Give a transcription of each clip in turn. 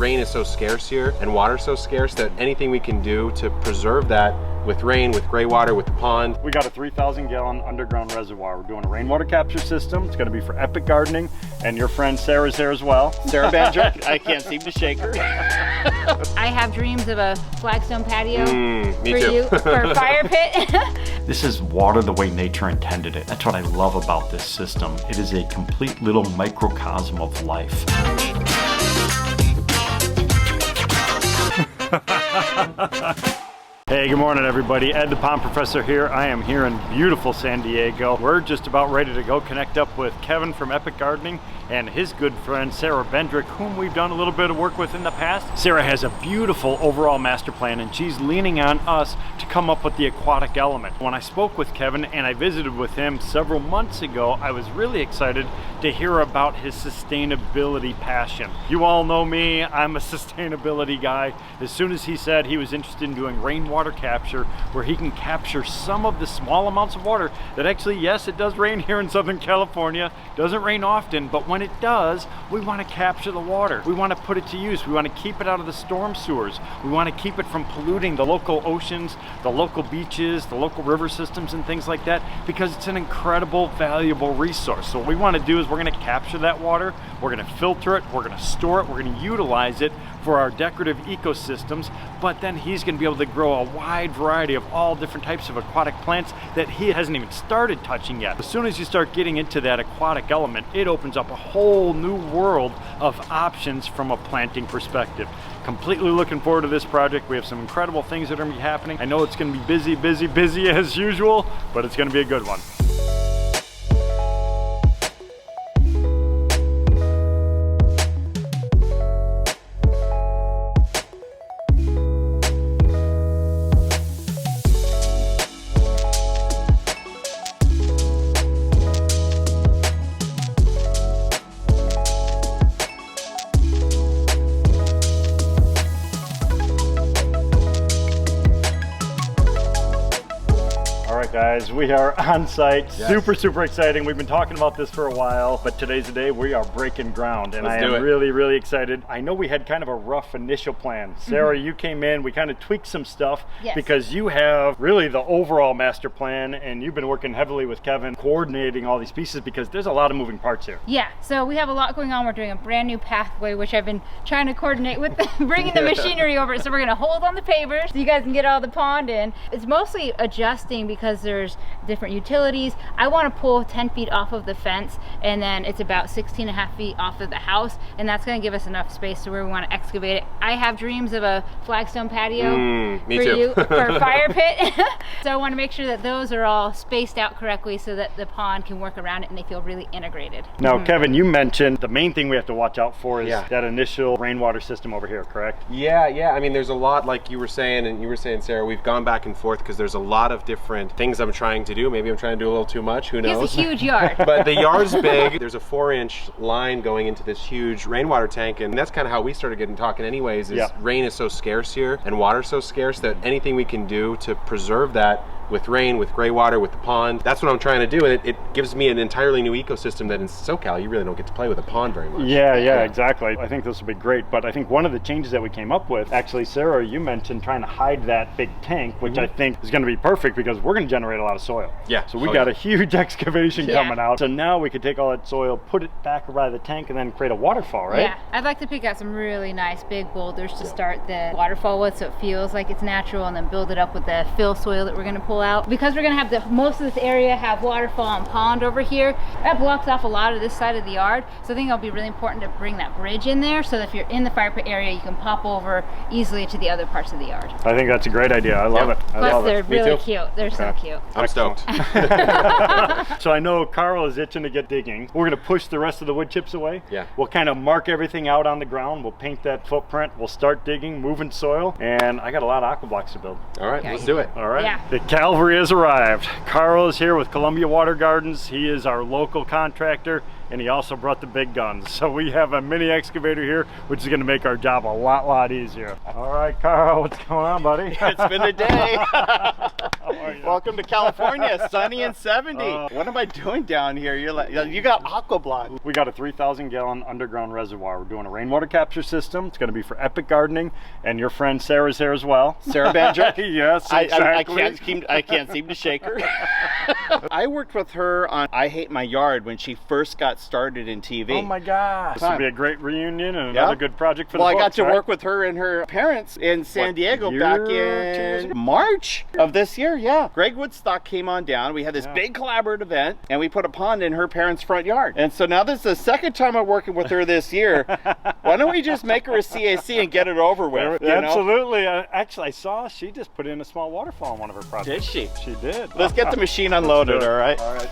rain is so scarce here and water so scarce that anything we can do to preserve that with rain, with gray water, with the pond. We got a 3,000 gallon underground reservoir. We're doing a rainwater capture system. It's gonna be for epic gardening, and your friend Sarah's there as well. Sarah Bandrick, I can't seem to shake her. I have dreams of a flagstone patio Me for too. you, for a fire pit. This is water the way nature intended it. That's what I love about this system. It is a complete little microcosm of life. Hey, good morning everybody. Ed the Pond Professor here. I am here in beautiful San Diego. We're just about ready to go connect up with Kevin from Epic Gardening and his good friend Sarah Bandrick, whom we've done a little bit of work with in the past. Sarah has a beautiful overall master plan and she's leaning on us to come up with the aquatic element. When I spoke with Kevin and I visited with him several months ago, I was really excited to hear about his sustainability passion. You all know me, I'm a sustainability guy. As soon as he said he was interested in doing rainwater capture, where he can capture some of the small amounts of water that actually, yes, it does rain here in Southern California, doesn't rain often, but when it does, we want to capture the water. We want to put it to use. We want to keep it out of the storm sewers. We want to keep it from polluting the local oceans, the local beaches, the local river systems and things like that, because it's an incredible, valuable resource. So what we want to do is we're going to capture that water, we're going to filter it, we're going to store it, we're going to utilize it for our decorative ecosystems, but then he's going to be able to grow a wide variety of all different types of aquatic plants that he hasn't even started touching yet. As soon as you start getting into that aquatic element, it opens up a whole new world of options from a planting perspective. Completely looking forward to this project. We have some incredible things that are going to be happening. I know it's going to be busy, busy, busy as usual, but it's going to be a good one. Guys, we are on site. Yes. Super exciting. We've been talking about this for a while, but today's the day we are breaking ground, and I am really excited. I know we had kind of a rough initial plan. Sarah, you came in, we kind of tweaked some stuff because you have really the overall master plan, and you've been working heavily with Kevin, coordinating all these pieces because there's a lot of moving parts here. Yeah, so we have a lot going on. We're doing a brand new pathway, which I've been trying to coordinate with bringing the machinery over. So we're gonna hold on the pavers so you guys can get all the pond in. It's mostly adjusting because there's different utilities. I want to pull 10 feet off of the fence, and then it's about 16.5 feet off of the house, and that's going to give us enough space to where we want to excavate it. I have dreams of a flagstone patio for you, for a fire pit. So I want to make sure that those are all spaced out correctly so that the pond can work around it and they feel really integrated. Now, Kevin, you mentioned the main thing we have to watch out for is that initial rainwater system over here, correct? Yeah. I mean, there's a lot, like you were saying, and you were saying, Sarah, we've gone back and forth because there's a lot of different things I'm trying to do. Maybe I'm trying to do a little too much, who knows? It's a huge yard. But the yard's big. There's a 4-inch line going into this huge rainwater tank, and that's kind of how we started getting talking anyways, is rain is so scarce here and water so scarce that anything we can do to preserve that with rain, with gray water, with the pond, that's what I'm trying to do, and it gives me an entirely new ecosystem that in SoCal you really don't get to play with a pond very much. Yeah, exactly. I think this will be great, but I think one of the changes that we came up with, actually, Sarah, you mentioned trying to hide that big tank, which I think is going to be perfect because we're going to generate a lot of soil. Yeah. So we got a huge excavation coming out. So now we could take all that soil, put it back around the tank, and then create a waterfall, right? Yeah, I'd like to pick out some really nice big boulders to start the waterfall with so it feels like it's natural, and then build it up with the fill soil that we're going to pull out. Because we're going to have most of this area have waterfall and pond over here, that blocks off a lot of this side of the yard. So I think it'll be really important to bring that bridge in there so that if you're in the fire pit area, you can pop over easily to the other parts of the yard. I think that's a great idea. I love it. Plus, they're really cute. They're so cute. I'm stoked. So I know Carl is itching to get digging. We're going to push the rest of the wood chips away. Yeah. We'll kind of mark everything out on the ground. We'll paint that footprint. We'll start digging, moving soil, and I got a lot of aqua blocks to build. All right, let's do it. All right. Yeah. The cavalry has arrived. Carl is here with Columbia Water Gardens. He is our local contractor, and he also brought the big guns. So we have a mini excavator here, which is going to make our job a lot easier. All right, Carl, what's going on, buddy? It's been a day. are you? Welcome to California, sunny and 70. What am I doing down here? You're like, you got aqua block. We got a 3,000 gallon underground reservoir. We're doing a rainwater capture system. It's going to be for Epic Gardening, and your friend Sarah's here as well. Sarah Bandrick? Yes, exactly. I can't seem to shake her. I worked with her on I Hate My Yard when she first got started in TV. Oh my gosh. This will be a great reunion and another good project for the I got books, to right? work with her and her parents in San Diego back in March of this year. Yeah. Greg Woodstock came on down. We had this big collaborative event and we put a pond in her parents' front yard. And so now this is the second time I'm working with her this year. Why don't we just make her a CAC and get it over with? Absolutely. Actually, I saw she just put in a small waterfall on one of her projects. Did she? She did. Let's get the machine unloaded, all right? All right.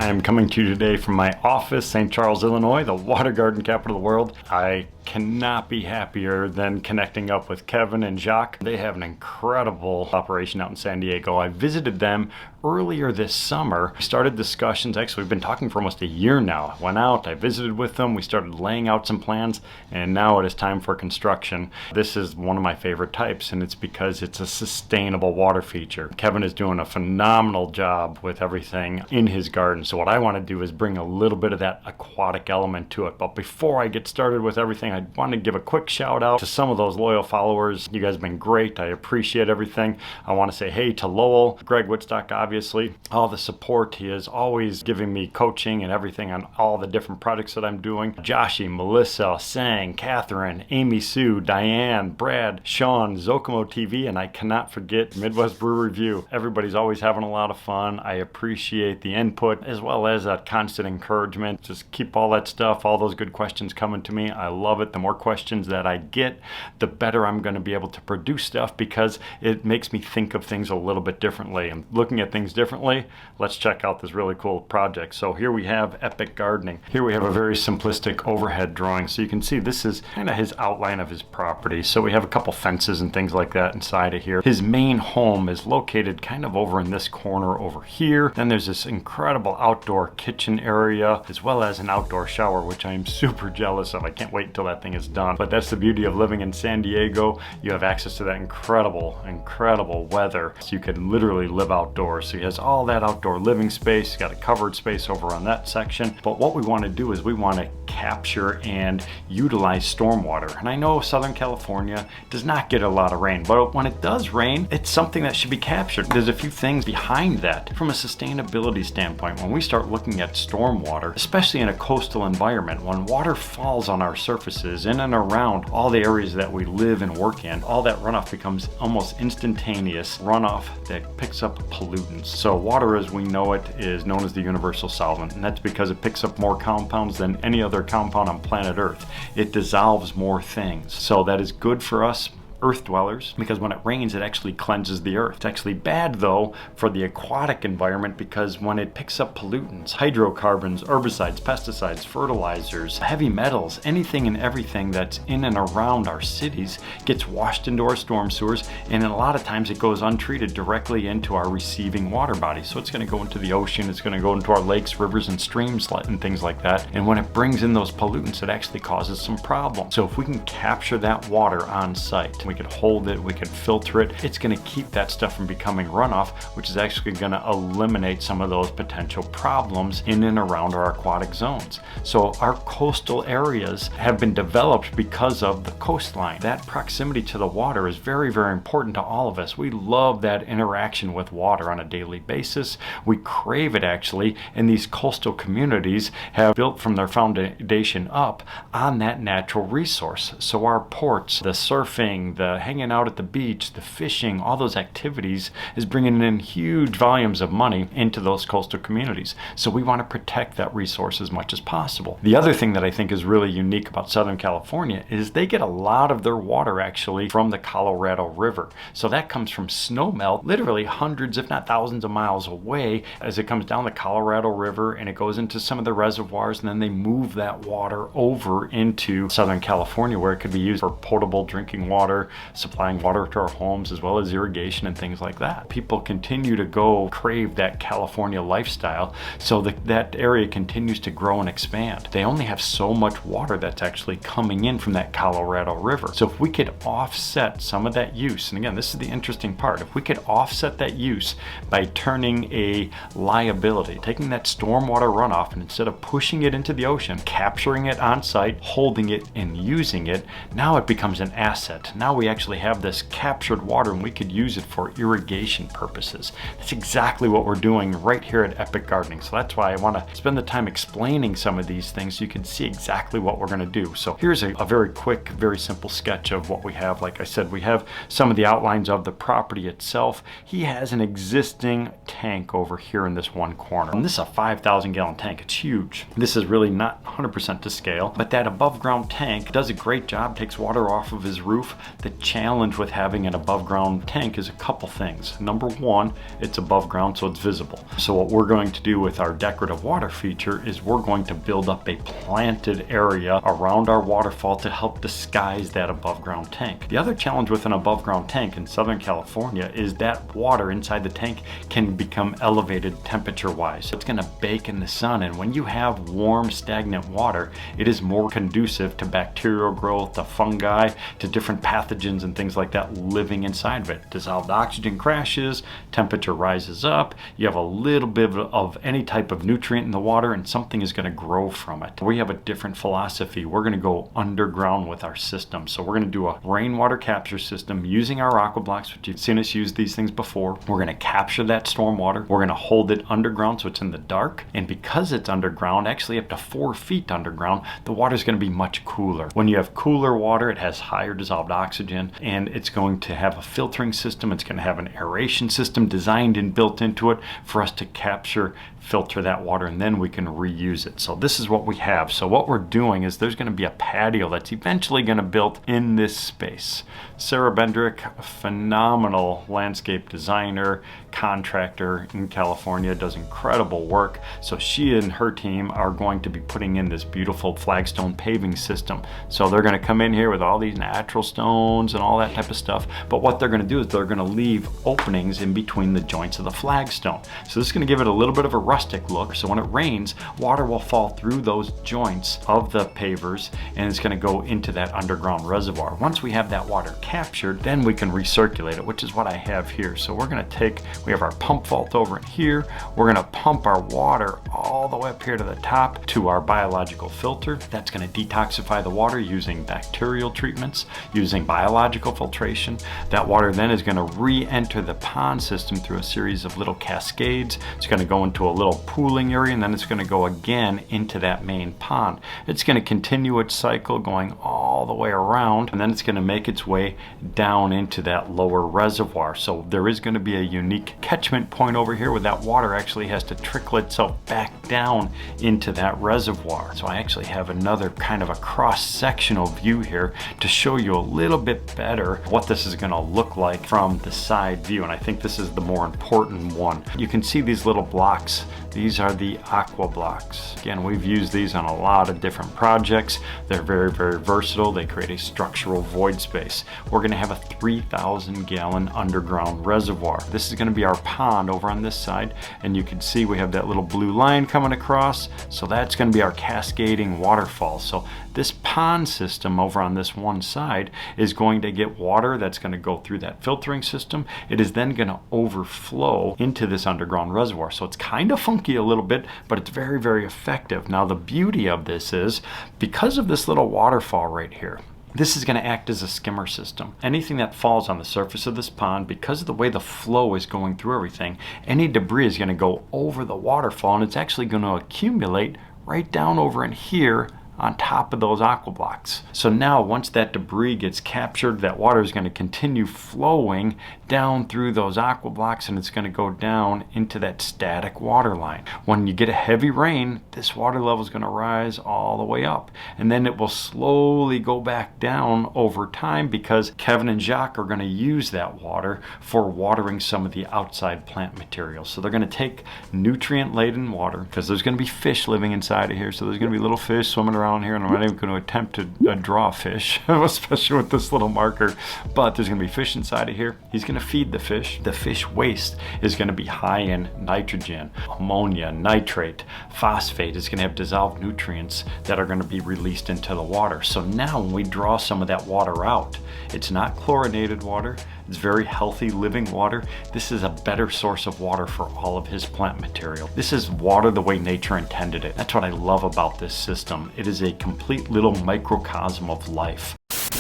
I'm coming to you today from my office, St. Charles, Illinois, the water garden capital of the world. I cannot be happier than connecting up with Kevin and Jacques. They have an incredible operation out in San Diego. I visited them earlier this summer. We started discussions. Actually, we've been talking for almost a year now. I went out, I visited with them, we started laying out some plans, and now it is time for construction. This is one of my favorite types, and it's because it's a sustainable water feature. Kevin is doing a phenomenal job with everything in his garden. So what I want to do is bring a little bit of that aquatic element to it. But before I get started with everything, I want to give a quick shout out to some of those loyal followers. You guys have been great. I appreciate everything. I want to say hey to Lowell, Greg Woodstock, obviously, all the support. He is always giving me coaching and everything on all the different projects that I'm doing. Joshie, Melissa, Sang, Catherine, Amy Sue, Diane, Brad, Sean, Zokomo TV, and I cannot forget Midwest Brew Review. Everybody's always having a lot of fun. I appreciate the input as well as that constant encouragement. Just keep all that stuff, all those good questions coming to me. I love it. The more questions that I get, the better I'm going to be able to produce stuff because it makes me think of things a little bit differently. And looking at things differently, let's check out this really cool project. So here we have Epic Gardening. Here we have a very simplistic overhead drawing. So you can see this is kind of his outline of his property. So we have a couple fences and things like that inside of here. His main home is located kind of over in this corner over here. Then there's this incredible outdoor kitchen area as well as an outdoor shower, which I'm super jealous of. I can't wait until that thing is done. But that's the beauty of living in San Diego. You have access to that incredible weather. So you can literally live outdoors. So he has all that outdoor living space. He's got a covered space over on that section. But what we want to do is we want to capture and utilize stormwater. And I know Southern California does not get a lot of rain, but when it does rain, it's something that should be captured. There's a few things behind that from a sustainability standpoint. When we start looking at stormwater, especially in a coastal environment, when water falls on our surfaces in and around all the areas that we live and work in, all that runoff becomes almost instantaneous runoff that picks up pollutants. So water as we know it is known as the universal solvent, and that's because it picks up more compounds than any other compound on planet Earth. It dissolves more things. So that is good for us earth dwellers because when it rains it actually cleanses the earth. It's actually bad though for the aquatic environment because when it picks up pollutants, hydrocarbons, herbicides, pesticides, fertilizers, heavy metals, anything and everything that's in and around our cities gets washed into our storm sewers, and a lot of times it goes untreated directly into our receiving water bodies. So it's going to go into the ocean, it's going to go into our lakes, rivers, and streams and things like that. And when it brings in those pollutants, it actually causes some problems. So if we can capture that water on site, we could hold it, we could filter it, it's going to keep that stuff from becoming runoff, which is actually going to eliminate some of those potential problems in and around our aquatic zones. So our coastal areas have been developed because of the coastline. That proximity to the water is very important to all of us. We love that interaction with water on a daily basis. We crave it actually, and these coastal communities have built from their foundation up on that natural resource. So our ports, the surfing, the hanging out at the beach, the fishing, all those activities is bringing in huge volumes of money into those coastal communities. So we want to protect that resource as much as possible. The other thing that I think is really unique about Southern California is they get a lot of their water actually from the Colorado River. So that comes from snowmelt, literally hundreds if not thousands of miles away, as it comes down the Colorado River and it goes into some of the reservoirs, and then they move that water over into Southern California where it could be used for potable drinking water, supplying water to our homes, as well as irrigation and things like that. People continue to go crave that California lifestyle, so that area continues to grow and expand. They only have so much water that's actually coming in from that Colorado River. So if we could offset some of that use, and again, this is the interesting part, if we could offset that use by turning a liability, taking that stormwater runoff, and instead of pushing it into the ocean, capturing it on site, holding it and using it, now it becomes an asset. Now we actually have this captured water and we could use it for irrigation purposes. That's exactly what we're doing right here at Epic Gardening. So that's why I want to spend the time explaining some of these things so you can see exactly what we're going to do. So here's a very quick, very simple sketch of what we have. Like I said, we have some of the outlines of the property itself. He has an existing tank over here in this one corner. And this is a 5,000 gallon tank. It's huge. This is really not 100% to scale, but that above ground tank does a great job, takes water off of his roof. The challenge with having an above ground tank is a couple things. Number one, it's above ground, so it's visible. So what we're going to do with our decorative water feature is we're going to build up a planted area around our waterfall to help disguise that above ground tank. The other challenge with an above ground tank in Southern California is that water inside the tank can become elevated temperature wise. It's going to bake in the sun, and when you have warm stagnant water, it is more conducive to bacterial growth, to fungi, to different pathogens and things like that living inside of it. Dissolved oxygen crashes, temperature rises up, you have a little bit of any type of nutrient in the water and something is going to grow from it. We have a different philosophy. We're going to go underground with our system. So we're going to do a rainwater capture system using our aqua blocks, which you've seen us use these things before. We're going to capture that storm water. We're going to hold it underground so it's in the dark. And because it's underground, actually up to 4 feet underground, the water is going to be much cooler. When you have cooler water, it has higher dissolved oxygen, and it's going to have a filtering system. It's going to have an aeration system designed and built into it for us to capture, filter that water, and then we can reuse it. So this is what we have. So what we're doing is there's going to be a patio that's eventually going to be built in this space. Sarah Bendrick, a phenomenal landscape designer, contractor in California, does incredible work. So she and her team are going to be putting in this beautiful flagstone paving system. So they're going to come in here with all these natural stones and all that type of stuff. But what they're going to do is they're going to leave openings in between the joints of the flagstone. So this is going to give it a little bit of a rustic look. So when it rains, water will fall through those joints of the pavers and it's going to go into that underground reservoir. Once we have that water captured, then we can recirculate it, which is what I have here. So we're going to take, we have our pump vault over in here. We're going to pump our water all the way up here to the top to our biological filter. That's going to detoxify the water using bacterial treatments, using biological filtration. That water then is going to re-enter the pond system through a series of little cascades. It's going to go into a little pooling area, and then it's going to go again into that main pond. It's going to continue its cycle going all the way around, and then it's going to make its way down into that lower reservoir. So there is going to be a unique catchment point over here where that water actually has to trickle itself back down into that reservoir. So I actually have another kind of a cross-sectional view here to show you a little bit better what this is going to look like from the side view, and I think this is the more important one. You can see these little blocks. These are the aqua blocks. Again, we've used these on a lot of different projects. They're very, very versatile. They create a structural void space. We're going to have a 3,000 gallon underground reservoir. This is going to be our pond over on this side, and you can see we have that little blue line coming across. So that's going to be our cascading waterfall. So this pond system over on this one side is going to get water that's going to go through that filtering system. It is then going to overflow into this underground reservoir. So it's kind of funky a little bit, but it's very, very effective. Now the beauty of this is because of this little waterfall right here, this is going to act as a skimmer system. Anything that falls on the surface of this pond, because of the way the flow is going through everything, any debris is going to go over the waterfall, and it's actually going to accumulate right down over in here on top of those aqua blocks. So now once that debris gets captured, that water is going to continue flowing down through those aqua blocks, and it's going to go down into that static water line. When you get a heavy rain, this water level is going to rise all the way up, and then it will slowly go back down over time because Kevin and Jacques are going to use that water for watering some of the outside plant materials. So they're going to take nutrient laden water, because there's going to be fish living inside of here, so there's going to be little fish swimming around here, and I'm not even going to attempt to draw fish especially with this little marker, but there's going to be fish inside of here. He's going to feed the fish. The fish waste is going to be high in nitrogen, ammonia, nitrate, phosphate. Is going to have dissolved nutrients that are going to be released into the water. So now when we draw some of that water out, it's not chlorinated water. It's very healthy living water. This is a better source of water for all of his plant material. This is water the way nature intended it. That's what I love about this system. It is a complete little microcosm of life.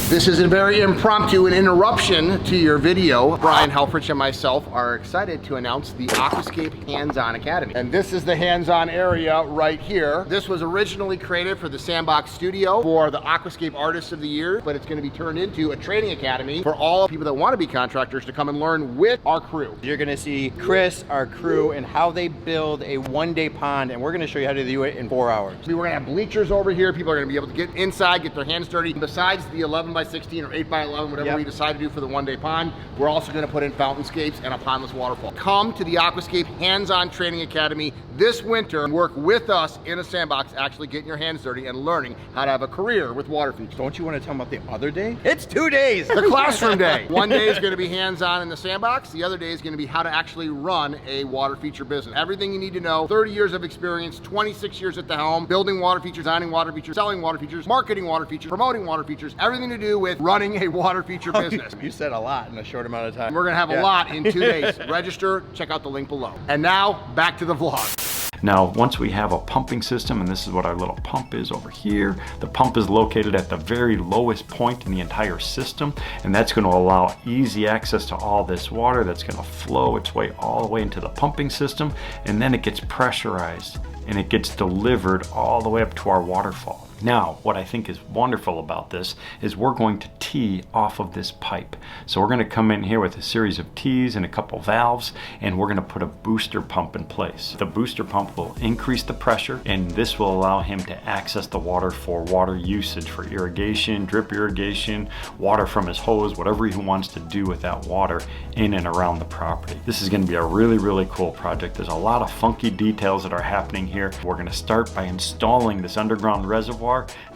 This is a very impromptu and interruption to your video. Brian Helfrich and myself are excited to announce the Aquascape Hands-On Academy. And this is the hands-on area right here. This was originally created for the Sandbox Studio for the Aquascape Artists of the Year, but it's going to be turned into a training academy for all people that want to be contractors to come and learn with our crew. You're going to see Chris, our crew, and how they build a one-day pond, and we're going to show you how to do it in 4 hours. We're going to have bleachers over here. People are going to be able to get inside, get their hands dirty. Besides the 11x16 or 8x11, whatever we decide to do for the one-day pond, we're also going to put in fountainscapes and a pondless waterfall. Come to the Aquascape Hands-On Training Academy this winter and work with us in a sandbox, actually getting your hands dirty and learning how to have a career with water features. Don't you want to tell them about the other day? It's 2 days! The classroom day. One day is going to be hands-on in the sandbox. The other day is going to be how to actually run a water feature business. Everything you need to know, 30 years of experience, 26 years at the helm, building water features, designing water features, selling water features, marketing water features, promoting water features, everything to do with running a water feature business. You said a lot in a short amount of time. We're going to have a lot in 2 days. Register, check out the link below. And now, back to the vlog. Now, once we have a pumping system, and this is what our little pump is over here, the pump is located at the very lowest point in the entire system, and that's going to allow easy access to all this water that's going to flow its way all the way into the pumping system, and then it gets pressurized and it gets delivered all the way up to our waterfall. Now, what I think is wonderful about this is we're going to tee off of this pipe. So we're going to come in here with a series of tees and a couple valves, and we're going to put a booster pump in place. The booster pump will increase the pressure, and this will allow him to access the water for water usage, for irrigation, drip irrigation, water from his hose, whatever he wants to do with that water in and around the property. This is going to be a really, really cool project. There's a lot of funky details that are happening here. We're going to start by installing this underground reservoir.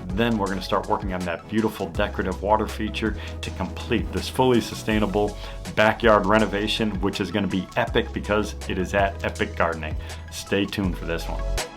Then we're going to start working on that beautiful decorative water feature to complete this fully sustainable backyard renovation, which is going to be epic because it is at Epic Gardening. Stay tuned for this one.